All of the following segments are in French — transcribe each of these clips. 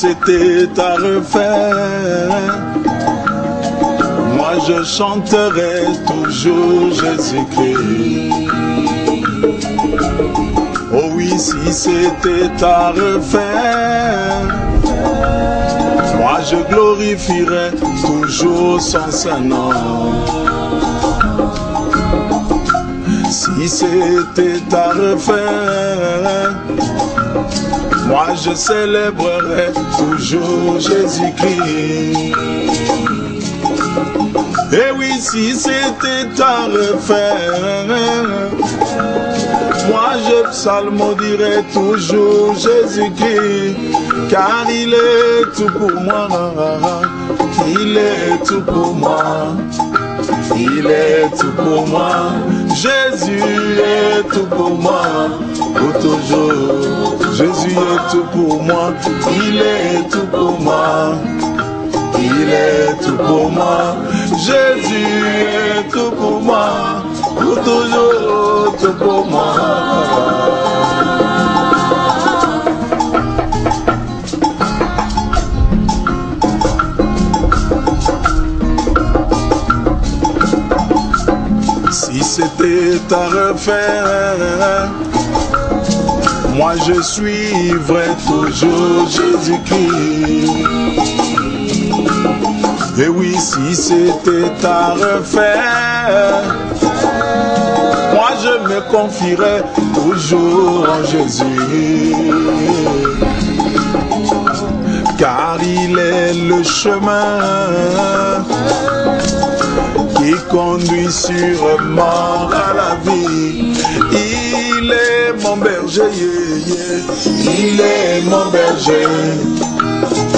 c'était à refaire, moi je chanterai toujours Jésus-Christ. Oh oui, si c'était à refaire, moi je glorifierai toujours son Saint-Nom. Si c'était à refaire, moi je célébrerai toujours Jésus-Christ. Et oui, si c'était à refaire, moi je psalmodierai toujours Jésus-Christ, car il est tout pour moi, il est tout pour moi, il est tout pour moi, Jésus est tout pour moi, pour toujours, Jésus est tout pour moi, il est tout pour moi. Il est tout pour moi, Jésus est tout pour moi, pour toujours tout pour moi. Si c'était à refaire, moi je suivrai toujours Jésus-Christ. Et oui, si c'était à refaire, moi je me confierai toujours en Jésus, car il est le chemin qui conduit sûrement à la vie. Il est mon berger, il est mon berger,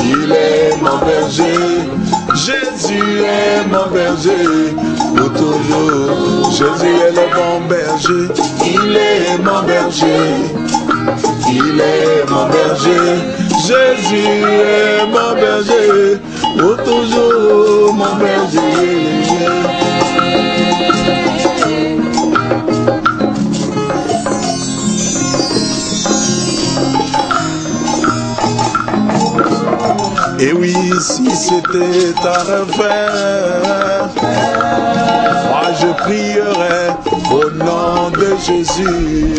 il est mon berger. Jésus est mon berger, pour toujours. Jésus est le bon berger, il est mon berger, il est mon berger. Jésus est mon berger, pour toujours mon berger. Et oui, si c'était à refaire, moi je prierai au nom de Jésus.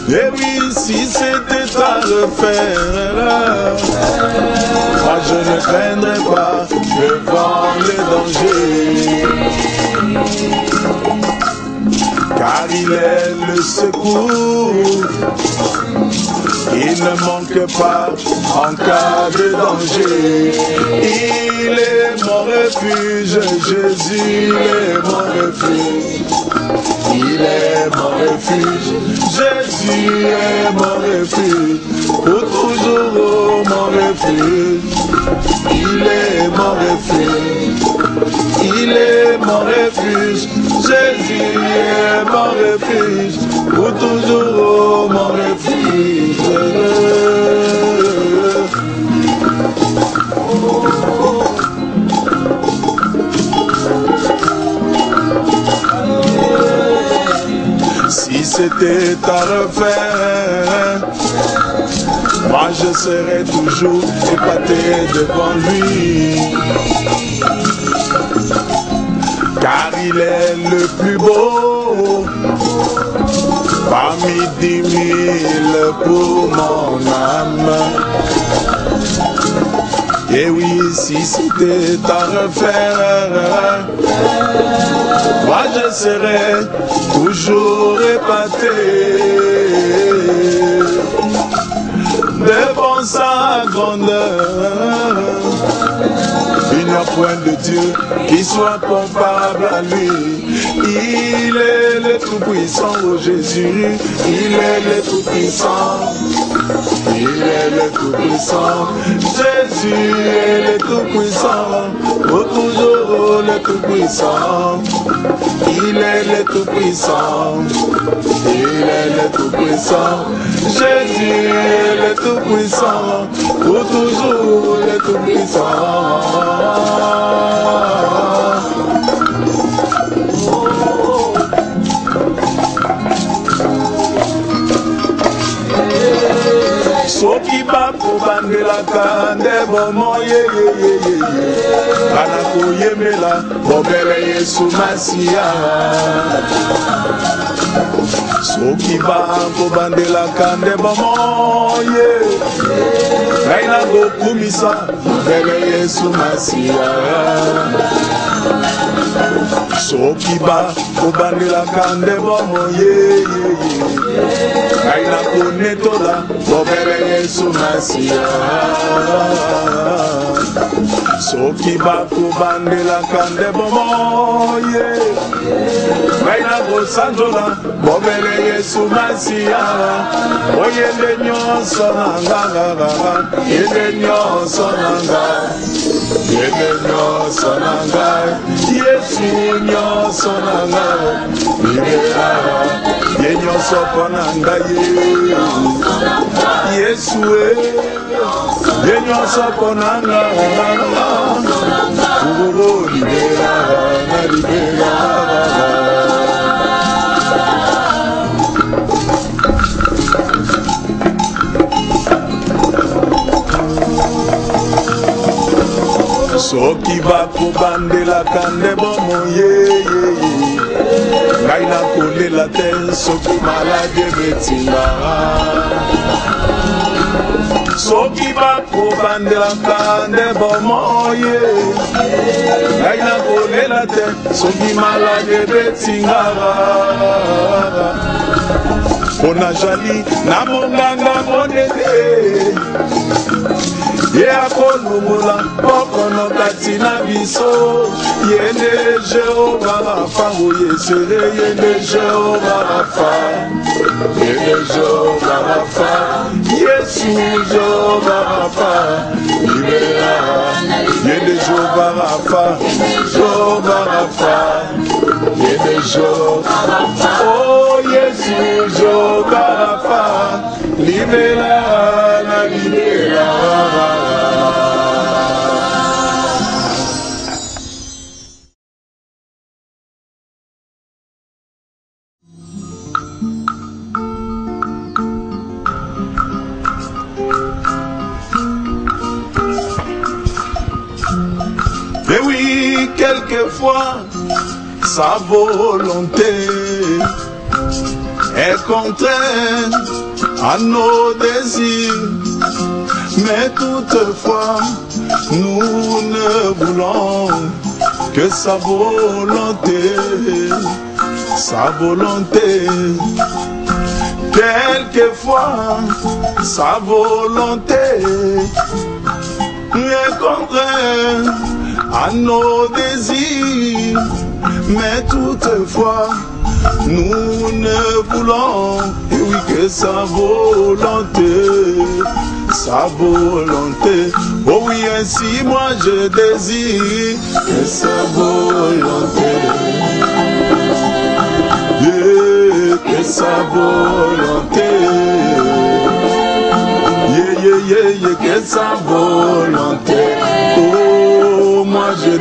Et oui, si c'était à refaire, moi je ne craindrai pas devant les dangers, car il est le secours. Il ne manque pas en cas de danger. Il est mon refuge, Jésus est mon refuge. Il est mon refuge, Jésus est mon refuge, pour toujours mon refuge. Il est mon refuge, il est mon refuge, Jésus est mon refuge, pour toujours mon refuge. Si c'était à refaire, moi je serais toujours épaté devant lui, car il est le plus beau parmi 10 000 pour mon âme. Et oui, si c'était à refaire, moi je serais toujours épaté devant sa grandeur. Il n'y a point de Dieu qui soit comparable à lui. Il est le Tout-Puissant, oh Jésus, il est le Tout-Puissant. Il est le Tout-Puissant, Jésus est le Tout-Puissant, pour toujours le Tout-Puissant. Il est le Tout-Puissant, il est le Tout-Puissant, Jésus est le Tout-Puissant, pour toujours le Tout-Puissant. Soki koyemela bobele Yesu Masia. Soki bakobandela kande bomoye Kaina gokumisa bobele Yesu Masia. Soki bakobandela kande bomoye Kaina konetola bobele Yesu Masia. Soki bakobandela kande bomoye Kaina gosanjola bobele Yesu Masia. Oyende nyonso nanga yende nyonso nanga yende nyonso nanga Yesu nyonso nanga libera ye nyonso ponanga Yesu ye nyonso ponanga libera na libera. Soki bakobandela kande bomoye ngai nakolela te soki malade betinga. Soki bakobandela kande bomoye ngai nakolela te soki malade betinga. Pona jali na monganga monene ye akolungola pokono kati na biso yende Jehova Rafa oyesere yende Jehova Rafa yende Jehova Rafa Yesu Jehova Rafa libera yende Jehova Rafa Jehova Rafa yende Jehova Rafa oh Yesu Jehova Rafa libera na libera. Et oui, quelquefois, sa volonté est contraire à nos désirs. Mais toutefois, nous ne voulons que sa volonté, sa volonté. Quelquefois, sa volonté est contraire à nos désirs, mais toutefois, nous ne voulons, et oui, que sa volonté, sa volonté. Oh oui, ainsi moi je désire que sa volonté, yeah, que sa volonté, yeah, que sa volonté. Oh, moi je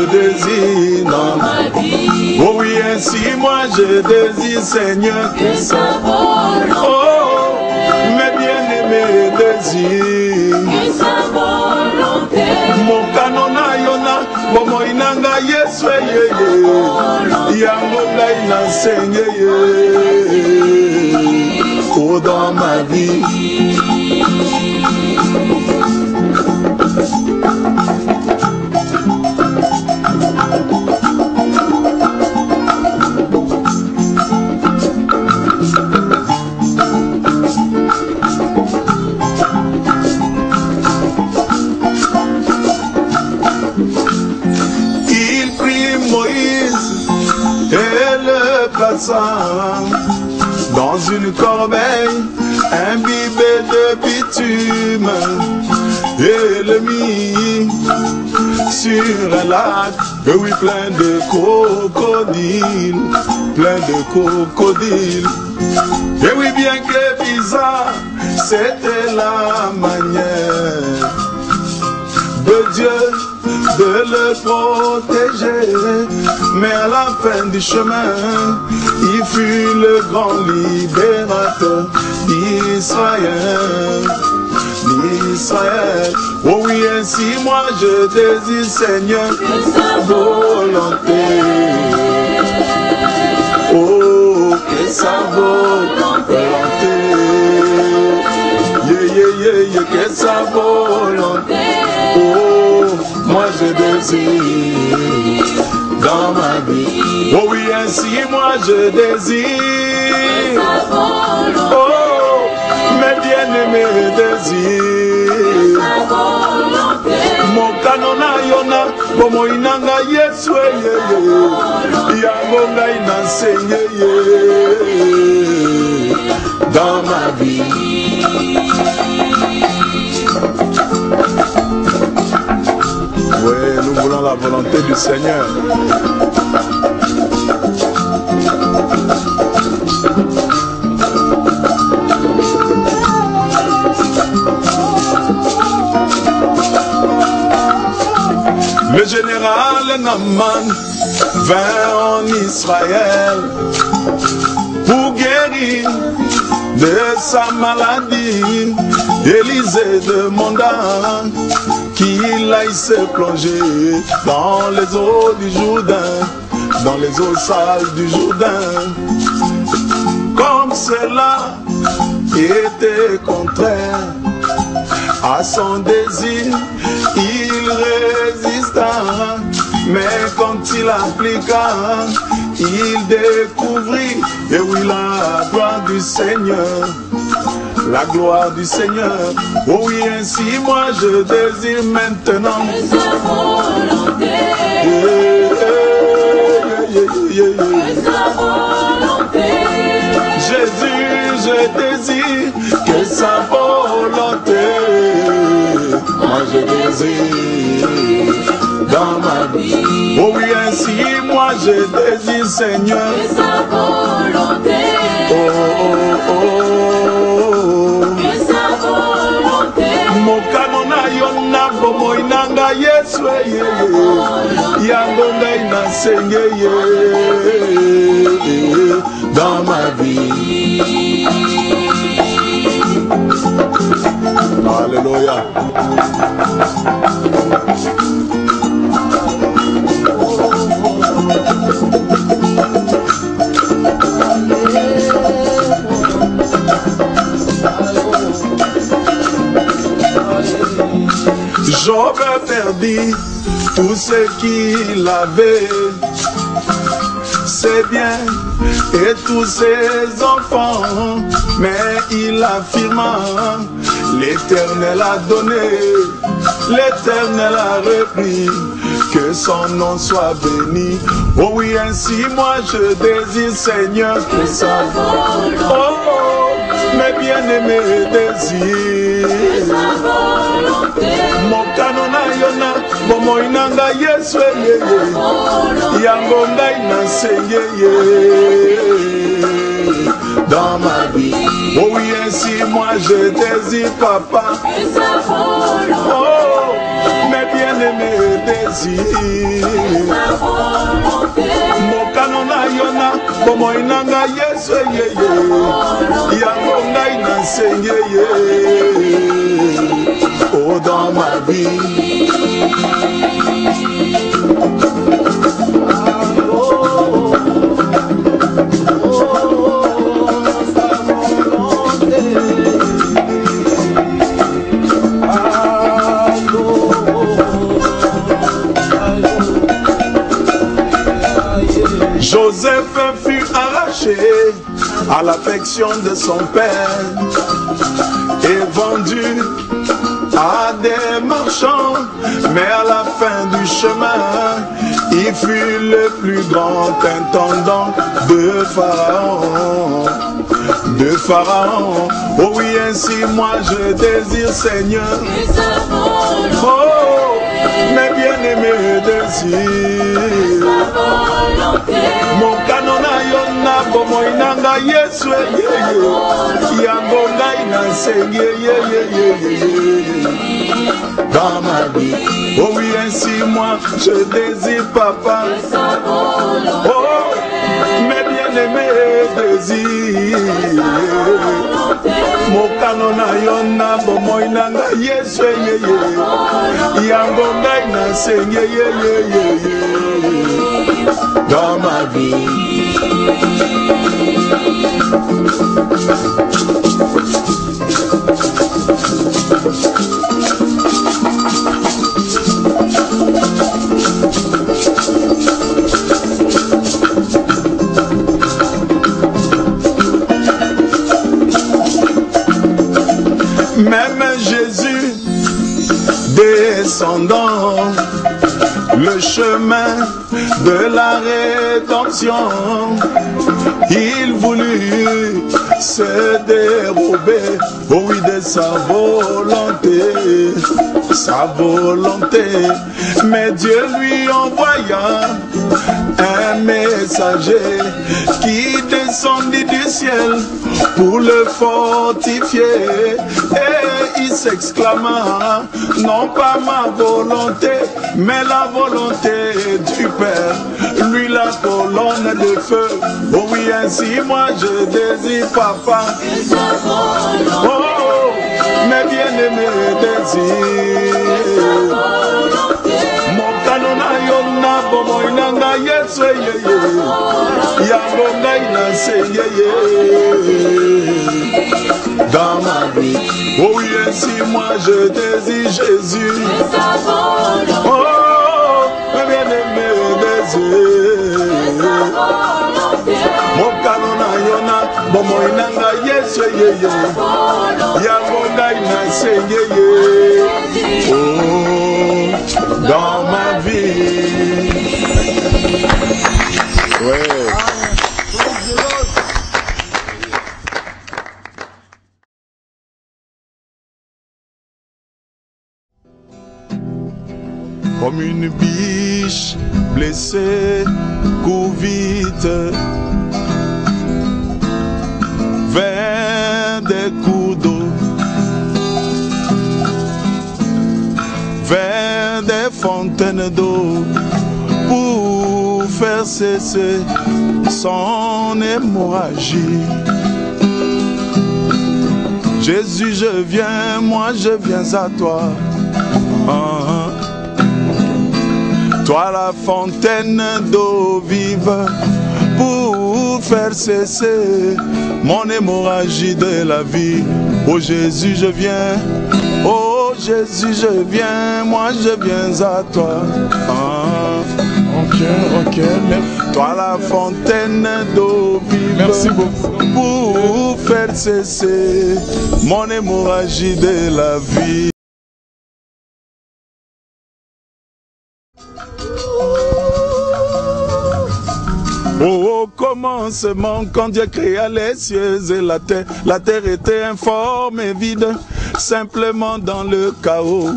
désire dans ma vie. Oh oui, ainsi moi je désire, Seigneur, que sa volonté. Oh, mes bien-aimés désirs, que sa volonté. Mon canon na yona, momo inanga Yesu ye. Yango ngai na Seigneur ye. Oh, dans ma vie. Dans une corbeille imbibée de bitume, et le mit sur un lac, oui, plein de crocodiles, Et oui, bien que bizarre, c'était la manière de Dieu de le protéger. Mais à la fin du chemin, il fut le grand libérateur d'Israël. d'Israël. Oh oui, ainsi moi je désire, Seigneur, que sa volonté. Oh, que sa volonté. Que sa volonté. Oh, moi je désire dans ma vie. Oh oui, ainsi moi je désire. Oh, mes bien-aimés désirs. Mon canona yona, como inanga yesu yango ngai n'enseigne dans ma vie. Oui, nous voulons la volonté du Seigneur. Le général Naaman vint en Israël pour guérir de sa maladie. Élisée demanda qu'il aille se plonger dans les eaux du Jourdain, dans les eaux sales du Jourdain. Comme cela était contraire à son désir, il résista, mais quand il appliqua, il découvrit, et oui, la gloire du Seigneur. La gloire du Seigneur. Oh oui, ainsi moi je désire maintenant sa volonté. Sa volonté. Jésus, je désire que sa volonté. Moi je désire dans ma vie. Oh oui, ainsi moi je désire, Seigneur, que sa volonté. Oh, oh, oh. Bomo inanga yesu yango ngai n'enseigne dans ma vie. Alléluia. Job perdit tout ce qu'il avait, ses biens et tous ses enfants, mais il affirma, l'Éternel a donné, l'Éternel a repris, que son nom soit béni. Oh oui, ainsi moi je désire, Seigneur, que sa volonté. Oh, mes bien-aimés désirs. Mon canona yona, bomo inanga yesu yango ngai n'enseigne dans ma vie. Oh oui, ainsi moi je désire, papa. Oh, mes bien-aimés désirs. Mon canona yona, bomo inanga yesu yango ngai n'enseigne oh, dans ma vie. Joseph fut arraché à l'affection de son père et vendu à des marchands, mais à la fin du chemin, il fut le plus grand intendant de Pharaon. De Pharaon, oh oui, ainsi moi je désire, Seigneur, oh, mes bien-aimés désirs. Mon canona yona bomo inanga yesu yango ngai n'enseigne dans ma vie. Oh oui, ainsi moi je désire, papa. Oh, mes bien-aimés désirs. mokano na yo na bomoi na nga Yesu yeye yango ngai na senye yeye dans ma vie. Même Jésus descendant le chemin de la rédemption, il voulut se dérober, oh oui, de sa volonté, mais Dieu lui envoya un messager qui descendit du ciel pour le fortifier, et il s'exclama, non pas ma volonté, mais la volonté du Père, lui la colonne de feu, oh oui, ainsi moi je désire papa, oh, mes bien-aimés désirs, mon canona yona bomo inanga yesu yeye, yango ngai na se yeye, dans ma vie, oh oui, ainsi moi je désire Jésus, oh, mes bien-aimés désirs, mon canona yona bomo inanga yesu yeye, yango ngai na se yeye, oh, dans ma vie. Ouais. Comme une biche blessée court vite vers des cours d'eau, vers des fontaines d'eau, pour faire cesser son hémorragie. Jésus, je viens, moi je viens à toi. Toi la fontaine d'eau vive, pour faire cesser mon hémorragie de la vie. Oh Jésus, je viens. Oh Jésus, je viens, moi je viens à toi. Ok, merci. Toi la fontaine d'eau vive, merci beaucoup, pour faire cesser mon hémorragie de la vie. Au commencement, quand Dieu créa les cieux et la terre était informe et vide, simplement dans le chaos.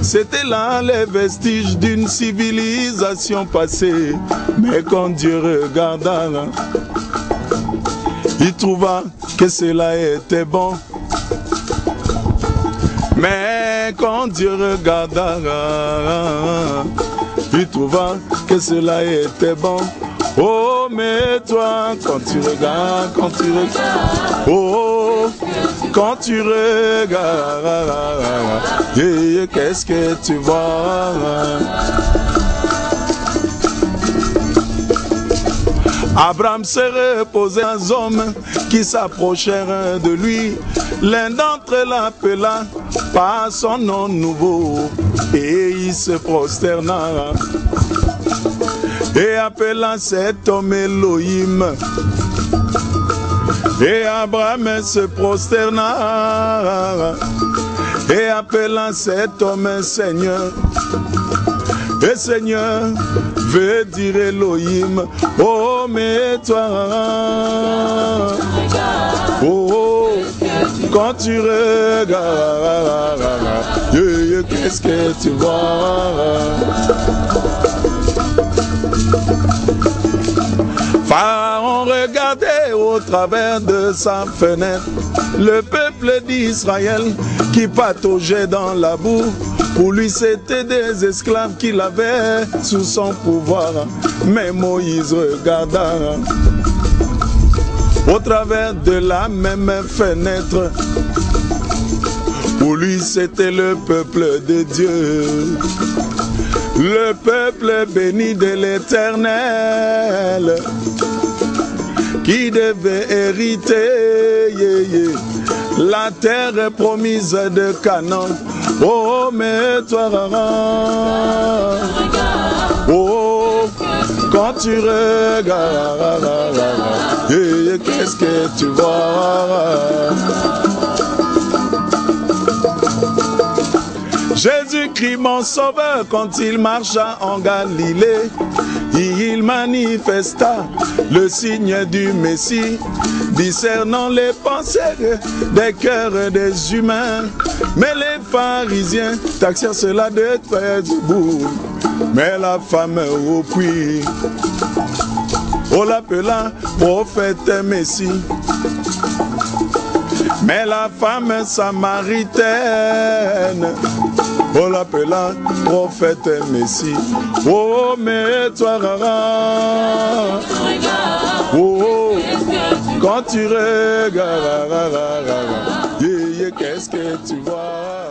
C'était là les vestiges d'une civilisation passée. Mais quand Dieu regarda, il trouva que cela était bon. Mais quand Dieu regarda, il trouva que cela était bon. Oh, mais toi, quand tu regardes, oh, quand tu regardes, qu'est-ce que tu vois? Abraham se reposait aux hommes qui s'approchèrent de lui. L'un d'entre eux l'appela par son nom nouveau et il se prosterna. Et appela cet homme Elohim. Et Abraham se prosterna. Et appela cet homme Seigneur. Et Seigneur veut dire Elohim. Oh, mais toi, oh, quand tu regardes, qu'est-ce que tu vois? Pharaon regardait au travers de sa fenêtre le peuple d'Israël qui pataugeait dans la boue. Pour lui c'était des esclaves qu'il avait sous son pouvoir. Mais Moïse regarda au travers de la même fenêtre. Pour lui c'était le peuple de Dieu, le peuple béni de l'Éternel, qui devait hériter la terre promise de Canaan. Oh, mais toi, oh, quand tu regardes, qu'est-ce que tu vois? Jésus-Christ, mon sauveur, quand il marcha en Galilée, il manifesta le signe du Messie, discernant les pensées des cœurs des humains. Mais les pharisiens taxèrent cela de très bout. Mais la femme au puits, on l'appela prophète Messie. Mais la femme samaritaine, on l'appela prophète Messie. Oh, mais toi, oh, quand tu regardes, qu'est-ce que tu vois?